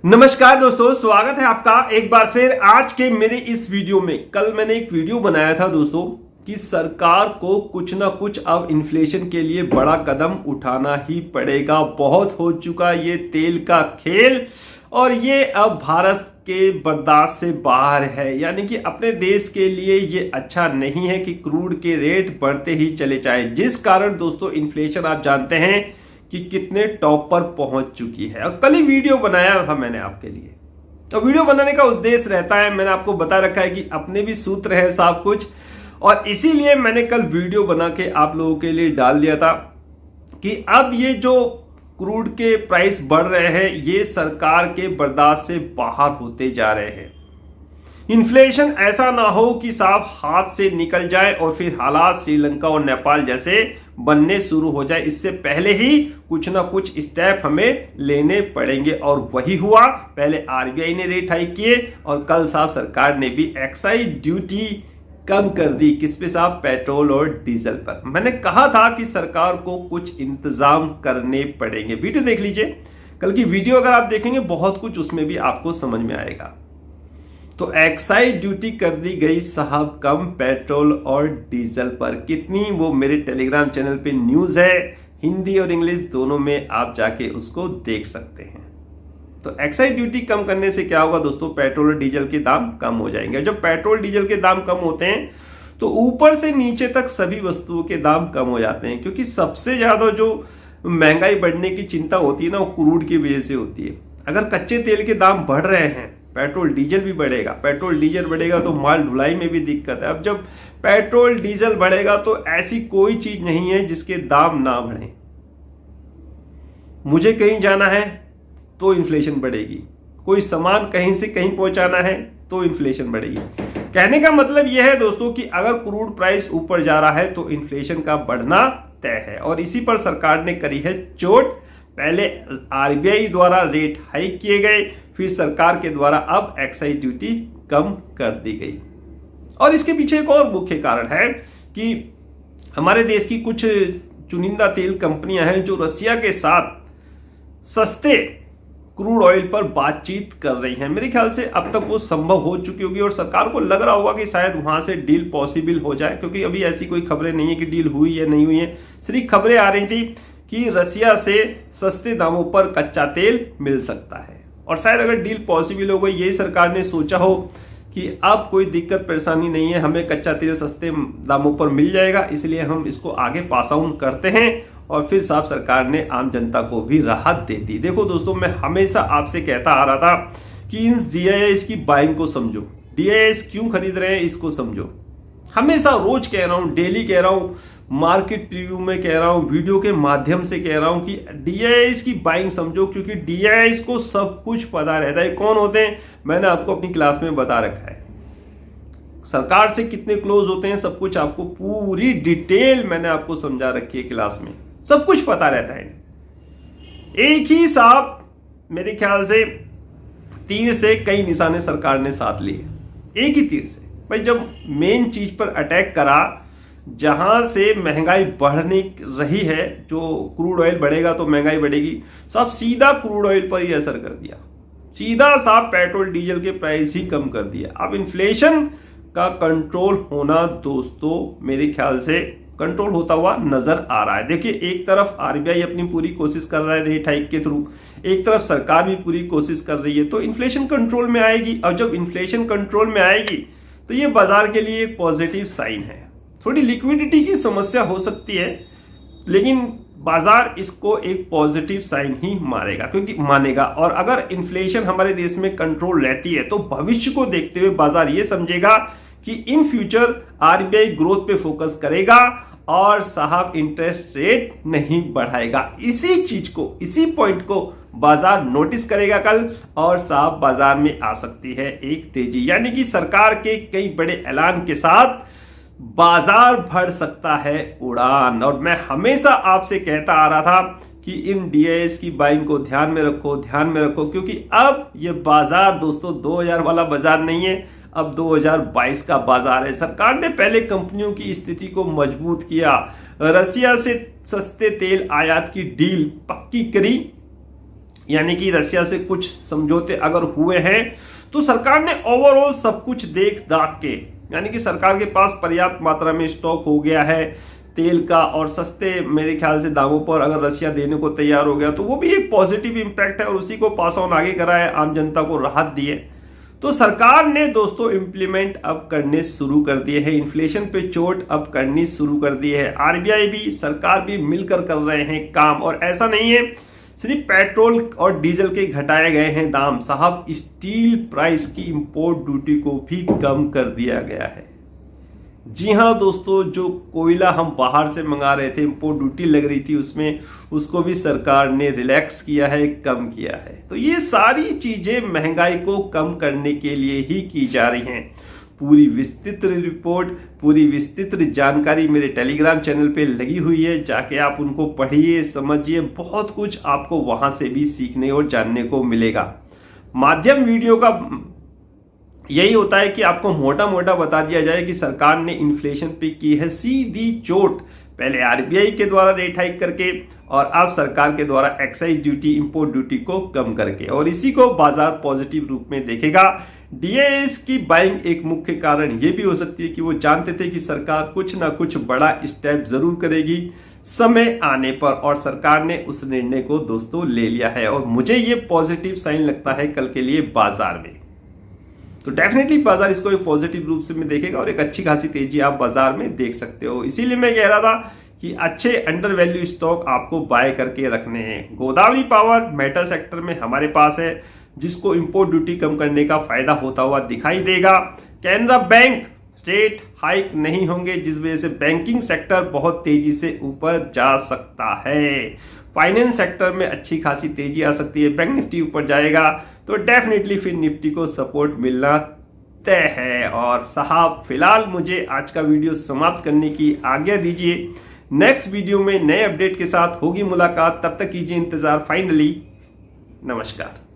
नमस्कार दोस्तों, स्वागत है आपका एक बार फिर आज के मेरे इस वीडियो में। कल मैंने एक वीडियो बनाया था दोस्तों कि सरकार को कुछ ना कुछ अब इन्फ्लेशन के लिए बड़ा कदम उठाना ही पड़ेगा। बहुत हो चुका ये तेल का खेल और ये अब भारत के बर्दाश्त से बाहर है। यानी कि अपने देश के लिए ये अच्छा नहीं है कि क्रूड के रेट बढ़ते ही चले जाए, जिस कारण दोस्तों इन्फ्लेशन आप जानते हैं कि कितने टॉप पर पहुंच चुकी है। और कल ही वीडियो बनाया था मैंने आपके लिए। तो वीडियो बनाने का उद्देश्य रहता है, मैंने आपको बता रखा है कि अपने भी सूत्र है सब कुछ, और इसीलिए मैंने कल वीडियो बना के आप लोगों के लिए डाल दिया था कि अब ये जो क्रूड के प्राइस बढ़ रहे हैं ये सरकार के बर्दाश्त से बाहर होते जा रहे हैं। इन्फ्लेशन ऐसा ना हो कि साहब हाथ से निकल जाए और फिर हालात श्रीलंका और नेपाल जैसे बनने शुरू हो जाए। इससे पहले ही कुछ ना कुछ स्टेप हमें लेने पड़ेंगे और वही हुआ। पहले आरबीआई ने रेट हाइक किए और कल साहब सरकार ने भी एक्साइज ड्यूटी कम कर दी। किस पे साहब? पेट्रोल और डीजल पर। मैंने कहा था कि सरकार को कुछ इंतजाम करने पड़ेंगे। वीडियो देख लीजिए, कल की वीडियो अगर आप देखेंगे बहुत कुछ उसमें भी आपको समझ में आएगा। तो एक्साइज ड्यूटी कर दी गई साहब कम पेट्रोल और डीजल पर। कितनी? वो मेरे टेलीग्राम चैनल पे न्यूज है, हिंदी और इंग्लिश दोनों में, आप जाके उसको देख सकते हैं। तो एक्साइज ड्यूटी कम करने से क्या होगा दोस्तों? पेट्रोल और डीजल के दाम कम हो जाएंगे। जब पेट्रोल डीजल के दाम कम होते हैं तो ऊपर से नीचे तक सभी वस्तुओं के दाम कम हो जाते हैं, क्योंकि सबसे ज्यादा जो महंगाई बढ़ने की चिंता होती है ना वो क्रूड की वजह से होती है। अगर कच्चे तेल के दाम बढ़ रहे हैं, पेट्रोल डीजल भी बढ़ेगा। पेट्रोल डीजल बढ़ेगा तो माल ढुलाई में भी दिक्कत है। अब जब पेट्रोल डीजल बढ़ेगा तो ऐसी कोई चीज नहीं है जिसके दाम ना बढ़े। मुझे कहीं जाना है तो इन्फ्लेशन बढ़ेगी, कोई सामान कहीं से कहीं पहुंचाना है तो इन्फ्लेशन बढ़ेगी। कहने का मतलब यह है दोस्तों कि अगर क्रूड प्राइस ऊपर जा रहा है तो इन्फ्लेशन का बढ़ना तय है, और इसी पर सरकार ने करी है चोट। पहले आरबीआई द्वारा रेट हाइक किए गए, फिर सरकार के द्वारा अब एक्साइज ड्यूटी कम कर दी गई। और इसके पीछे एक और मुख्य कारण है कि हमारे देश की कुछ चुनिंदा तेल कंपनियां हैं जो रसिया के साथ सस्ते क्रूड ऑयल पर बातचीत कर रही हैं। मेरे ख्याल से अब तक वो संभव हो चुकी होगी और सरकार को लग रहा होगा कि शायद वहां से डील पॉसिबल हो जाए, क्योंकि अभी ऐसी कोई खबरें नहीं है कि डील हुई या नहीं हुई है। सिर्फ खबरें आ रही थी कि रसिया से सस्ते दामों पर कच्चा तेल मिल सकता है, और शायद अगर डील पॉसिबल हो गई, यही सरकार ने सोचा हो कि अब कोई दिक्कत परेशानी नहीं है, हमें कच्चा तेल सस्ते दामों पर मिल जाएगा, इसलिए हम इसको आगे पास ऑन करते हैं, और फिर साहब सरकार ने आम जनता को भी राहत दे दी। देखो दोस्तों, मैं हमेशा आपसे कहता आ रहा था कि इन डीआईएस की बाइंग को समझो, डीआईएस क्यों खरीद रहे हैं इसको समझो। हमेशा रोज कह रहा हूं, डेली कह रहा हूं, मार्केट रिव्यू में कह रहा हूं, वीडियो के माध्यम से कह रहा हूं कि डीआईएस की बाइंग समझो, क्योंकि डीआईएस को सब कुछ पता रहता है। कौन होते हैं मैंने आपको अपनी क्लास में बता रखा है, सरकार से कितने क्लोज होते हैं, सब कुछ आपको पूरी डिटेल मैंने आपको समझा रखी है क्लास में, सब कुछ पता रहता है। एक ही साहब मेरे ख्याल से तीर से कई निशाने सरकार ने साध लिए, एक ही तीर से। भाई जब मेन चीज पर अटैक करा, जहां से महंगाई बढ़ने रही है, जो क्रूड ऑयल बढ़ेगा तो महंगाई बढ़ेगी, सब सीधा क्रूड ऑयल पर ही असर कर दिया, सीधा साहब पेट्रोल डीजल के प्राइस ही कम कर दिया। अब इन्फ्लेशन का कंट्रोल होना दोस्तों मेरे ख्याल से कंट्रोल होता हुआ नजर आ रहा है। देखिए, एक तरफ आरबीआई अपनी पूरी कोशिश कर रहा है रेट हाइक के थ्रू, एक तरफ सरकार भी पूरी कोशिश कर रही है, तो इन्फ्लेशन कंट्रोल में आएगी। और जब इन्फ्लेशन कंट्रोल में आएगी तो ये बाजार के लिए एक पॉजिटिव साइन है। थोड़ी लिक्विडिटी की समस्या हो सकती है, लेकिन बाजार इसको एक पॉजिटिव साइन ही मानेगा। और अगर इन्फ्लेशन हमारे देश में कंट्रोल रहती है तो भविष्य को देखते हुए बाजार ये समझेगा कि इन फ्यूचर आरबीआई ग्रोथ पे फोकस करेगा और साहब इंटरेस्ट रेट नहीं बढ़ाएगा। इसी चीज को, इसी पॉइंट को बाजार नोटिस करेगा कल, और साहब बाजार में आ सकती है एक तेजी। यानी कि सरकार के कई बड़े ऐलान के साथ बाजार भर सकता है उड़ान। और मैं हमेशा आपसे कहता आ रहा था कि इन डीआईएस की बाइंग को ध्यान में रखो, ध्यान में रखो, क्योंकि अब ये बाजार दोस्तों 2000 वाला बाजार नहीं है, अब 2022 का बाजार है। सरकार ने पहले कंपनियों की स्थिति को मजबूत किया, रसिया से सस्ते तेल आयात की डील पक्की करी, यानी कि रशिया से कुछ समझौते अगर हुए हैं तो सरकार ने ओवरऑल सब कुछ देख दाख के, यानी कि सरकार के पास पर्याप्त मात्रा में स्टॉक हो गया है तेल का, और सस्ते मेरे ख्याल से दामों पर अगर रशिया देने को तैयार हो गया तो वो भी एक पॉजिटिव इंपैक्ट है, और उसी को पास ऑन आगे करा है, आम जनता को राहत दी है। तो सरकार ने दोस्तों इंप्लीमेंट अब करने शुरू कर दिए हैं, इन्फ्लेशन पे चोट अब करनी शुरू कर दी है। आरबीआई भी सरकार भी मिलकर कर रहे हैं काम, और ऐसा नहीं है सिर्फ पेट्रोल और डीजल के घटाए गए हैं दाम, साहब स्टील प्राइस की इंपोर्ट ड्यूटी को भी कम कर दिया गया है। जी हाँ दोस्तों, जो कोयला हम बाहर से मंगा रहे थे, इंपोर्ट ड्यूटी लग रही थी उसमें, उसको भी सरकार ने रिलैक्स किया है, कम किया है। तो ये सारी चीजें महंगाई को कम करने के लिए ही की जा रही हैं। पूरी विस्तृत रिपोर्ट, पूरी विस्तृत जानकारी मेरे टेलीग्राम चैनल पे लगी हुई है, जाके आप उनको पढ़िए, समझिए, बहुत कुछ आपको वहां से भी सीखने और जानने को मिलेगा। माध्यम वीडियो का यही होता है कि आपको मोटा मोटा बता दिया जाए कि सरकार ने इन्फ्लेशन पे की है सीधी चोट, पहले आरबीआई के द्वारा रेट हाइक करके, और अब सरकार के द्वारा एक्साइज ड्यूटी, इंपोर्ट ड्यूटी को कम करके, और इसी को बाजार पॉजिटिव रूप में देखेगा। डीएस की बाइंग एक मुख्य कारण यह भी हो सकती है कि वो जानते थे कि सरकार कुछ ना कुछ बड़ा स्टेप जरूर करेगी समय आने पर, और सरकार ने उस निर्णय को दोस्तों ले लिया है, और मुझे ये पॉजिटिव साइन लगता है कल के लिए बाजार में। तो डेफिनेटली बाजार इसको एक पॉजिटिव रूप से में देखेगा, और एक अच्छी खासी तेजी आप बाजार में देख सकते हो। इसीलिए मैं कह रहा था कि अच्छे अंडर वैल्यू स्टॉक आपको बाय करके रखने हैं। गोदावरी पावर मेटल सेक्टर में हमारे पास है, जिसको इंपोर्ट ड्यूटी कम करने का फायदा होता हुआ दिखाई देगा। कैनरा बैंक रेट हाइक नहीं होंगे, जिस वजह से बैंकिंग सेक्टर बहुत तेजी से ऊपर जा सकता है। फाइनेंस सेक्टर में अच्छी खासी तेजी आ सकती है, बैंक निफ्टी ऊपर जाएगा तो डेफिनेटली फिर निफ्टी को सपोर्ट मिलना तय है। और साहब फिलहाल मुझे आज का वीडियो समाप्त करने की आज्ञा दीजिए। नेक्स्ट वीडियो में नए अपडेट के साथ होगी मुलाकात, तब तक कीजिए इंतजार। फाइनली नमस्कार।